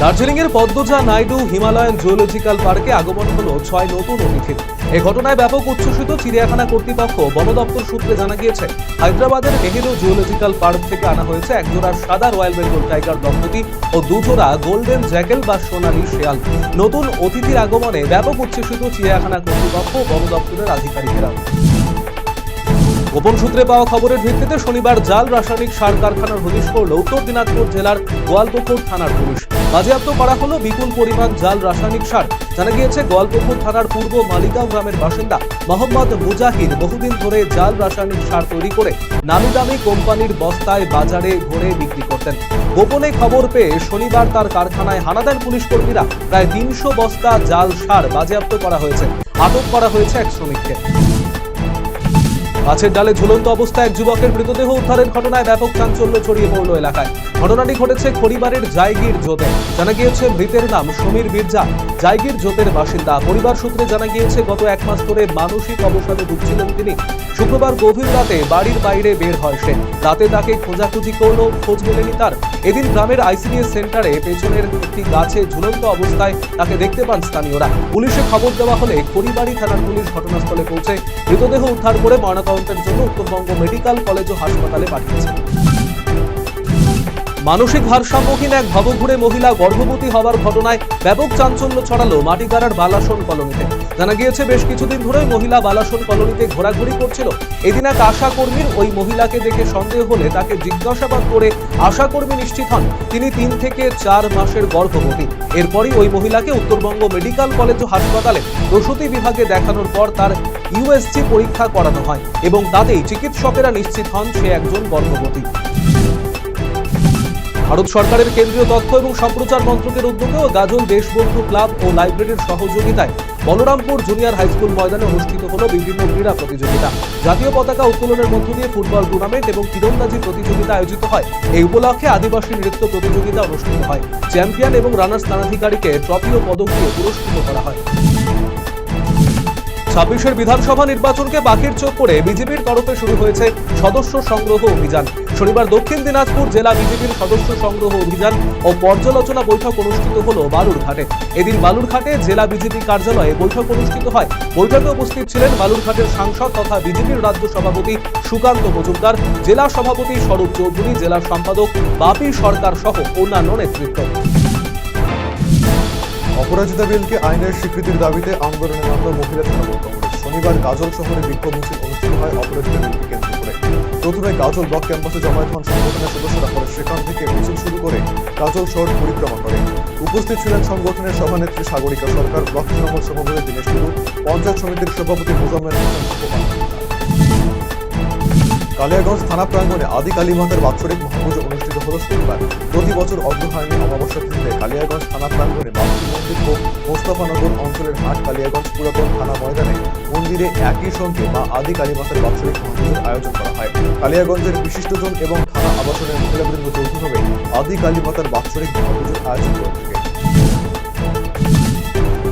দার্জিলিংয়ের Padmaja Naidu Himalayan zoological পার্কে আগমন হলো 6 নতুন অতিথির। এই ঘটনায় ব্যাপক উচ্ছ্বসিত চিড়িয়াখানা কর্তৃপক্ষ। বন দপ্তর সূত্রে জানা গিয়েছে, হায়দ্রাবাদের নেহেরু জুওলজিক্যাল পার্ক থেকে আনা হয়েছে এক জোড়া সাদা রয়্যাল বেঙ্গল টাইগার দম্পতি ও দুজোড়া গোল্ডেন জ্যাকেল বা সোনালী শেয়াল। নতুন অতিথির আগমনে ব্যাপক উচ্ছ্বসিত চিড়িয়াখানা কর্তৃপক্ষ ও বন দপ্তরের আধিকারিকেরা। গোপন সূত্রে পাওয়া খবরের ভিত্তিতে শনিবার জাল রাসায়নিক সার কারখানার হদিশ করল উত্তর দিনাজপুর জেলার গোয়ালপুকুর থানার পুলিশ। বাজেয়াপ্ত করা হলো বিপুল পরিমাণ জাল রাসায়নিক সার। জানা গিয়েছে, গোয়ালপুকুর থানার পূর্ব মালিগাঁও গ্রামের বাসিন্দা মোহাম্মদ মুজাহির বহুদিন ধরে জাল রাসায়নিক সার তৈরি করে নামি দামি কোম্পানির বস্তায় বাজারে ঘুরে বিক্রি করতেন। গোপনে খবর পেয়ে শনিবার তার কারখানায় হানা দেন পুলিশ কর্মীরা। প্রায় 300 বস্তা জাল সার বাজেয়াপ্ত করা হয়েছে। আটক করা হয়েছে এক শ্রমিককে। গাছের ডালে ঝুলন্ত অবস্থায় এক যুবকের মৃতদেহ উদ্ধারের ঘটনায় ব্যাপক চাঞ্চল্য ছড়িয়ে পড়ল এলাকায়। ঘটনাটি ঘটেছে খড়িবাড়ির জায়গির জোতে। জানা গিয়েছে, মৃতের নাম সমীর বিরজা, জায়গির জোতের বাসিন্দা। পরিবার সূত্রে জানা গিয়েছে, গত 1 মাস ধরে মানসিক অবসাদে ভুগছিলেন তিনি। শুক্রবার গভীর রাতে বাড়ির বাইরে বের হয় সে। রাতে তাকে খোঁজাখুঁজি করলো, খোঁজ মেলেনি তার। এদিন গ্রামের আইসিডিএস সেন্টারে পেছনের একটি গাছে ঝুলন্ত অবস্থায় তাকে দেখতে পান স্থানীয়রা। পুলিশে খবর দেওয়া হলে খড়িবাড়ি থানার পুলিশ ঘটনাস্থলে পৌঁছে মৃতদেহ উদ্ধার করে ময়নাতদন্তের জন্য উত্তরবঙ্গ মেডিকেল কলেজ ও হাসপাতালে পাঠিয়েছে। মানসিক ভারসাম্যহীন এক ভবঘুরে মহিলা গর্ভবতী হওয়ার ঘটনায় ব্যাপক চাঞ্চল্য ছড়ালো মাটিগাড়ার বালাসন কলোনিতে। জানা গিয়েছে, বেশ কিছুদিন ধরে মহিলা বালাসন কলোনিতে ঘোরাঘুরি করছিল। এদিন এক আশা কর্মীর ওই মহিলাকে দেখে সন্দেহ হলে তাকে জিজ্ঞাসাবাদ করে আশা কর্মী নিশ্চিত হন তিনি 3 থেকে 4 মাসের গর্ভবতী। এরপরই ওই মহিলাকে উত্তরবঙ্গ মেডিকেল কলেজ ও হাসপাতালে প্রসূতি বিভাগে দেখানোর পর তার ইউএসজি পরীক্ষা করানো হয় এবং তাতেই চিকিৎসকেরা নিশ্চিত হন সে একজন গর্ভবতী। ভারত সরকারের কেন্দ্রীয় তথ্য এবং সম্প্রচার মন্ত্রকের উদ্যোগে ও গাজল দেশবন্ধু ক্লাব ও লাইব্রেরির সহযোগিতায় বলরামপুর জুনিয়র হাইস্কুল ময়দানে অনুষ্ঠিত হলো বিভিন্ন ক্রীড়া প্রতিযোগিতা। জাতীয় পতাকা উত্তোলনের মধ্য দিয়ে ফুটবল টুর্নামেন্ট এবং তীরন্দাজি প্রতিযোগিতা আয়োজিত হয়। এই উপলক্ষে আদিবাসী নৃত্য প্রতিযোগিতা অনুষ্ঠিত হয়। চ্যাম্পিয়ন এবং রানার্স স্থানাধিকারীকে ট্রফি ও পদক দিয়ে পুরস্কৃত করা হয়। 26 বিধানসভা নির্বাচনকে বাকির চোখ করে বিজেপির তরফে শুরু হয়েছে সদস্য সংগ্রহ অভিযান। শনিবার দক্ষিণ দিনাজপুর জেলা বিজেপির সদস্য সংগ্রহ অভিযান ও পর্যালোচনা বৈঠক অনুষ্ঠিত হলো বালুরঘাটে। এদিন বালুরঘাটে জেলা বিজেপি কার্যালয়ে বৈঠক অনুষ্ঠিত হয়। বৈঠকে উপস্থিত ছিলেন বালুরঘাটের সাংসদ তথা বিজেপির রাজ্য সভাপতি সুকান্ত মজুমদার, জেলা সভাপতি স্বরূপ চৌধুরী, জেলা সম্পাদক বাপি সরকার সহ অন্যান্য নেতৃত্ব। অপরাজিতা বিলকে আইনের স্বীকৃতির দাবিতে আন্দোলনে নামল মহিলা তৃণমূল কংগ্রেস। শনিবার গাজল শহরে বিক্ষোভ মিছিল অনুষ্ঠিত হয় অপরাজিতা বিলকে কেন্দ্র করে। প্রথমে গাজল ব্লক ক্যাম্পাসে জমায়েত হন সংগঠনের সদস্যরা, পরে সেখান থেকে মিছিল শুরু করে গাজল শহর পরিক্রমা করে। উপস্থিত ছিলেন সংগঠনের সভানেত্রী সাগরিকা সরকার, ব্লক তৃণমূল সভাপতি দীনেশ টুডু, পঞ্চায়েত সমিতির সভাপতি মোজাম্মেল হোসেন। কালিয়াগঞ্জ থানা প্রাঙ্গণে আদি কালী মাতার বাৎসরিক মহাপুজো অনুষ্ঠিত হল শনিবার। প্রতি বছর অগ্রহায়ণী অমাবস্যা তিথিতে কালিয়াগঞ্জ থানা প্রাঙ্গণে বাপুজি মন্দির ও মোস্তফানগর অঞ্চলের হাট কালিয়াগঞ্জ পুরাতন থানা ময়দানে মন্দিরে একই সঙ্গে মা আদি কালী মাতার বাৎসরিক মহাপুজোর আয়োজন করা হয়। কালিয়াগঞ্জের বিশিষ্টজন এবং থানা আবাসনের মহিলাবৃন্দ যৌথভাবে আদি কালী মাতার বাৎসরিক মহাপুজোর আয়োজন করে থাকে।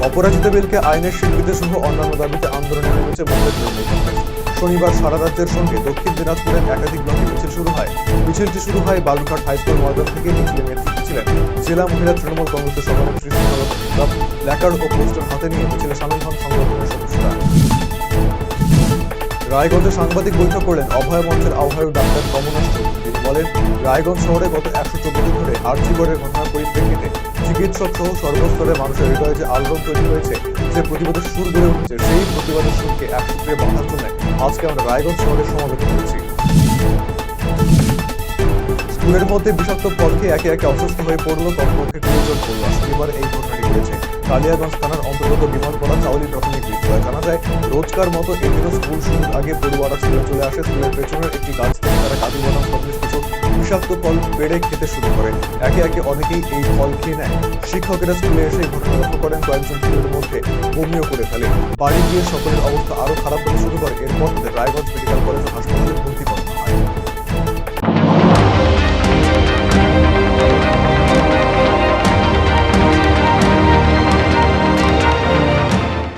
অপরাজিতা বিলকে আইনের স্বীকৃতি সহ অন্যান্য দাবিতে আন্দোলনে নেমেছে মহিলা তৃণমূল কংগ্রেস। শনিবার সারা রাজ্যের সঙ্গে দক্ষিণ দিনাজপুরের একাধিক ব্লকে মিছিল শুরু হয়। মিছিলটি শুরু হয় বালুরঘাট হাইস্কুল ময়দান থেকে। মিছিলের নেতৃত্বে ছিলেন জেলা মহিলা তৃণমূল কংগ্রেসের সভানেত্রী প্ল্যাকার্ড ও পোস্টার হাতে নিয়ে মিছিলে সামিল হন সংগঠনের সদস্যরা। রায়গঞ্জে সাংবাদিক বৈঠক করলেন অভয় মঞ্চের আহ্বায়ক ডাক্তার কমনাশ চৌধুরী। তিনি বলেন, রায়গঞ্জ শহরে গত 114 দিন ধরে আর্জিগড়ের ঘটনার পরিপ্রেক্ষিতে চিকিৎসক সহ সর্বস্তরের মানুষের হৃদয়ে যে আলোড়ন তৈরি হয়েছে, যে প্রতিবাদের সুর গড়ে উঠেছে, সেই প্রতিবাদের সুরকে এক সূত্রে বাঁধার জন্য আজকে আমরা রায়গঞ্জ শহরে সমবেত হয়েছি। স্কুলের মধ্যে বিষাক্ত ফল খেয়ে একে একে অসুস্থ হয়ে পড়লো কমপক্ষে 20 জন পড়ুয়া। শনিবার এই ঘটনাটি ঘটেছে কালিয়াগঞ্জ থানার অন্তর্গত বিমলপাড়া চাউলি প্রাথমিক বিদ্যালয়। জানা যায়, রোজকার মতো এদিনও স্কুল শুরুর আগে পড়ুয়ারা স্কুলে চলে আসে। স্কুলের পেছনের একটি গাছ থেকে তারা কাজু বাদাম সদৃশ কিছু বিষাক্ত ফল পেড়ে খেতে শুরু করে। একে একে অনেকেই এই ফল খেয়ে নেয়। শিক্ষকেরা স্কুলে এসে এই ঘটনা লক্ষ্য করেন। কয়েকজন স্কুলের মধ্যে বমিও করে ফেলে। বাড়ি গিয়ে সকলের অবস্থা আরো খারাপ হতে শুরু করে। এরপর তাদের রায়গঞ্জ মেডিকেল কলেজ ও হাসপাতালে ভর্তি করানো হয়।